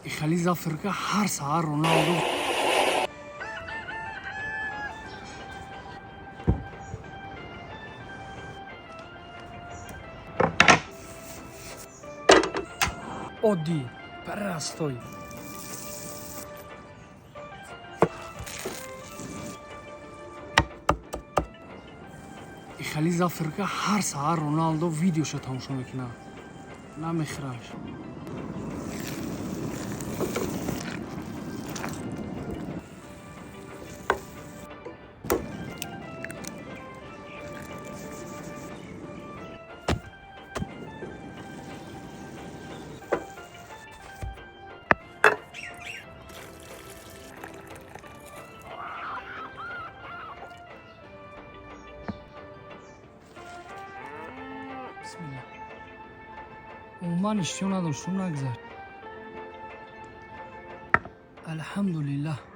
خلیج آفریقا هر ساعت رونالدو عادی پرستوی خلیج آفریقا هر ساعت رونالدو ویدیوشو تماشا میکنه نمیخراش بسم الله عموما اشتیو نداشتم نگذر الحمدلله